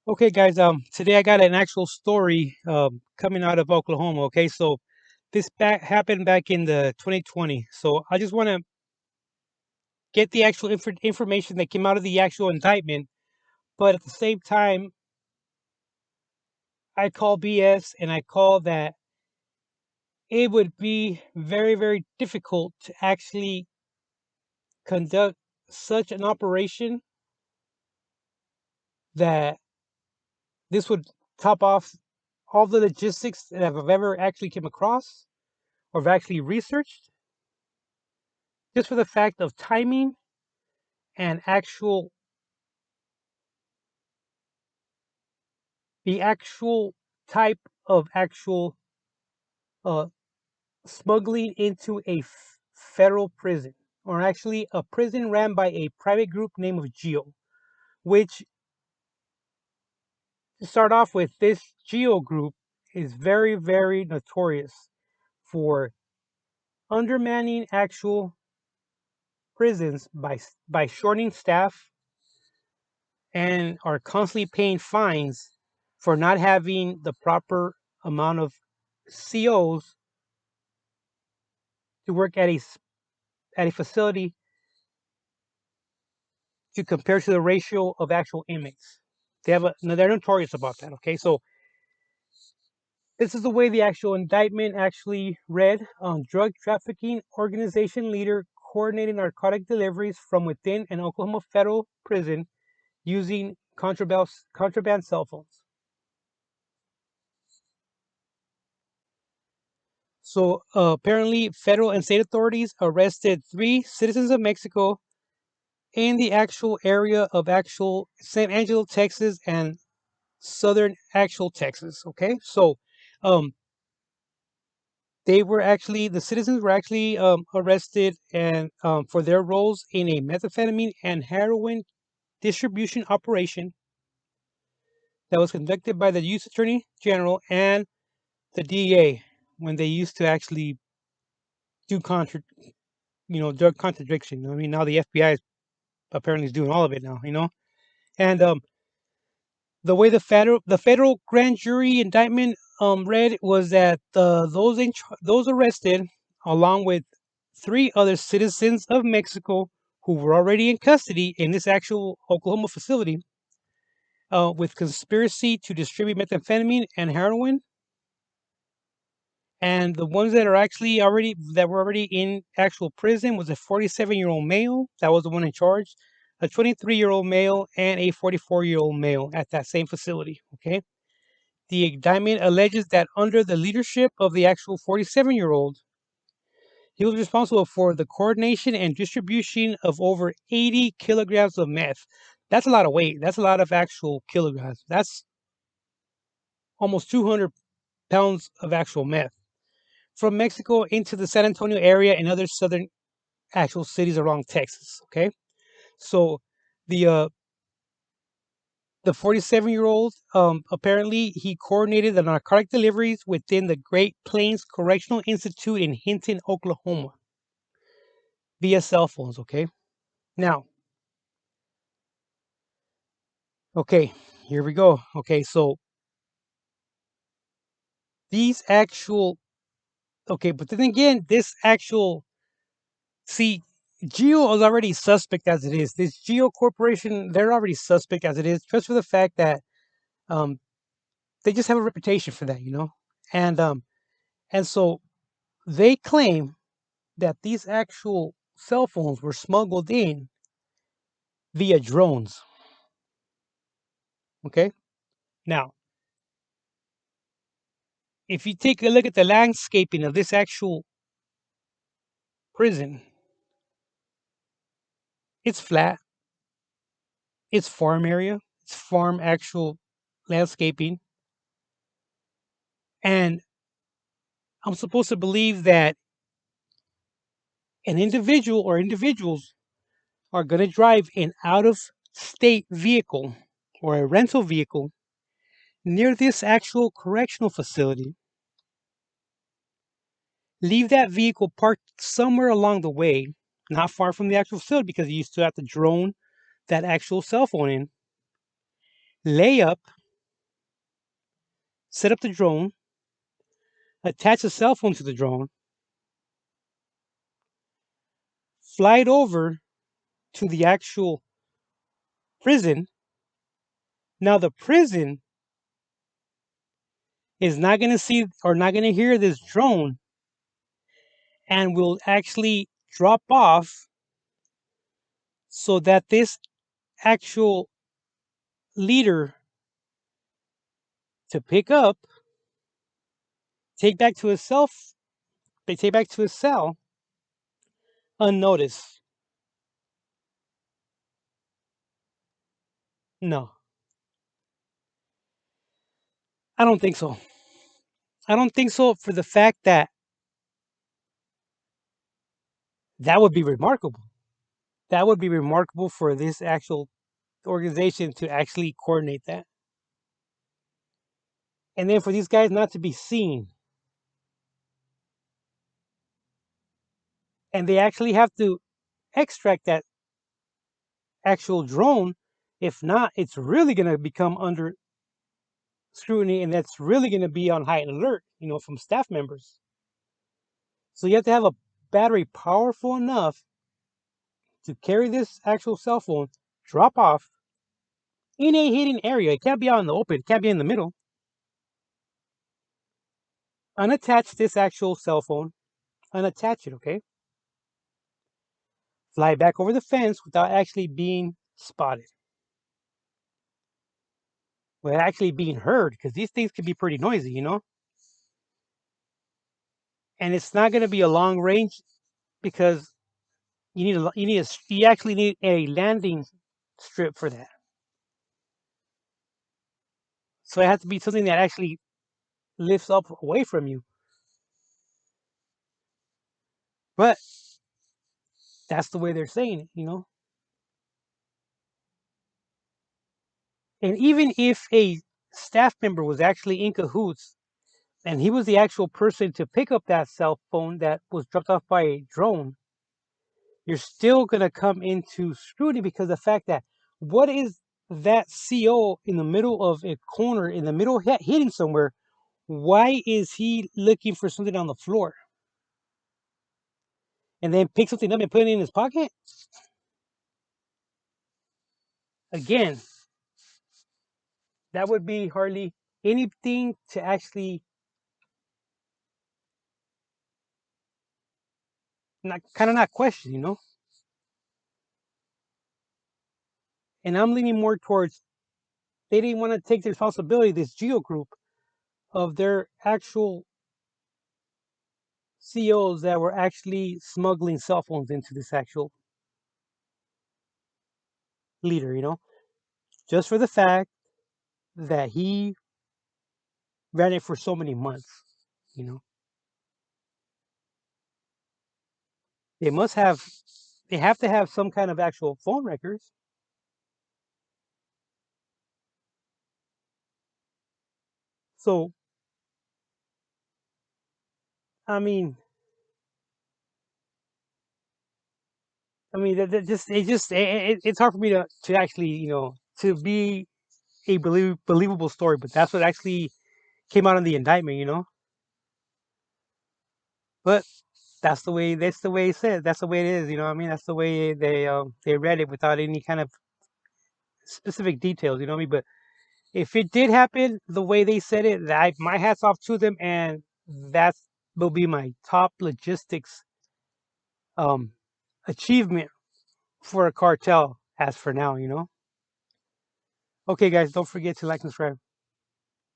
Okay, guys. Today I got an actual story coming out of Oklahoma. Okay, so this happened back in the 2020. So I just want to get the actual information that came out of the actual indictment, but at the same time, I call BS and I call that it would be very, very difficult to actually conduct such an operation that this would top off all the logistics that I've ever actually come across or have actually researched, just for the fact of timing and the actual type of actual uh, smuggling into a federal prison, or actually a prison ran by a private group named of Geo. Which, to start off with, this Geo group is very, very notorious for undermanning actual prisons by shorting staff, and are constantly paying fines for not having the proper amount of COs to work at a facility to compare to the ratio of actual inmates. They're notorious about that. Okay, so this is the way the actual indictment actually read: drug trafficking organization leader coordinating narcotic deliveries from within an Oklahoma federal prison using contraband cell phones. So apparently, federal and state authorities arrested three citizens of Mexico in the actual area of actual San Angelo, Texas, and southern actual Texas. Okay, so um, the citizens were actually arrested and for their roles in a methamphetamine and heroin distribution operation that was conducted by the U.S. Attorney General and the DEA when they used to actually do drug contradiction. I mean, now the FBI apparently is doing all of it now. And the federal grand jury indictment read was that those arrested, along with three other citizens of Mexico who were already in custody in this actual Oklahoma facility, with conspiracy to distribute methamphetamine and heroin. And the ones that were already in actual prison was a 47-year-old male that was the one in charge, a 23-year-old male, and a 44-year-old male at that same facility. Okay. The indictment alleges that under the leadership of the actual 47-year-old, he was responsible for the coordination and distribution of over 80 kilograms of meth. That's a lot of weight. That's a lot of actual kilograms. That's almost 200 pounds of actual meth from Mexico into the San Antonio area and other southern actual cities around Texas. Okay. So the uh, the 47-year-old, apparently, he coordinated the narcotic deliveries within the Great Plains Correctional Institute in Hinton, Oklahoma, via cell phones. Okay. Now, okay, here we go. Okay, so these actual, okay, but then again, this actual, see, Geo is already suspect as it is. This Geo Corporation, they're already suspect as it is, just for the fact that um, they just have a reputation for that. And and so they claim that these actual cell phones were smuggled in via drones. Okay. Now, if you take a look at the landscaping of this actual prison, it's flat, it's farm area, it's farm actual landscaping. And I'm supposed to believe that an individual or individuals are going to drive an out of state vehicle or a rental vehicle near this actual correctional facility, leave that vehicle parked somewhere along the way, not far from the actual facility, because you still have to drone that actual cell phone in, lay up, set up the drone, attach a cell phone to the drone, fly it over to the actual prison. Now, the prison is not going to see or not going to hear this drone and will actually drop off so that this actual leader to pick up, take back to his self, they take back to his cell unnoticed. No, I don't think so. I don't think so for the fact that that would be remarkable. That would be remarkable for this actual organization to actually coordinate that. And then for these guys not to be seen. And they actually have to extract that actual drone. If not, it's really going to become under scrutiny and that's really going to be on heightened alert, from staff members. So you have to have a battery powerful enough to carry this actual cell phone, drop off in a hidden area. It can't be out in the open, it can't be in the middle. Unattach this actual cell phone, unattach it, okay? Fly back over the fence without actually being spotted. Without actually being heard, because these things can be pretty noisy. And it's not going to be a long range because you actually need a landing strip for that. So it has to be something that actually lifts up away from you. But that's the way they're saying it. And even if a staff member was actually in cahoots and he was the actual person to pick up that cell phone that was dropped off by a drone, you're still going to come into scrutiny because of the fact that what is that CO in the middle of a corner, in the middle, hidden somewhere? Why is he looking for something on the floor and then pick something up and put it in his pocket? Again, that would be hardly anything to actually not question. And I'm leaning more towards they didn't want to take the responsibility, this Geo group, of their actual CEOs that were actually smuggling cell phones into this actual leader, just for the fact that he ran it for so many months. They must have, they have to have some kind of actual phone records. So, I mean, that it's hard for me to actually, to be a believable story, but that's what actually came out in the indictment. But that's the way it said. That's the way it is. That's the way they read it without any kind of specific details. You know what I mean? But if it did happen the way they said it, my hats off to them, and that will be my top logistics um achievement for a cartel as for now. Okay, guys, don't forget to like and subscribe.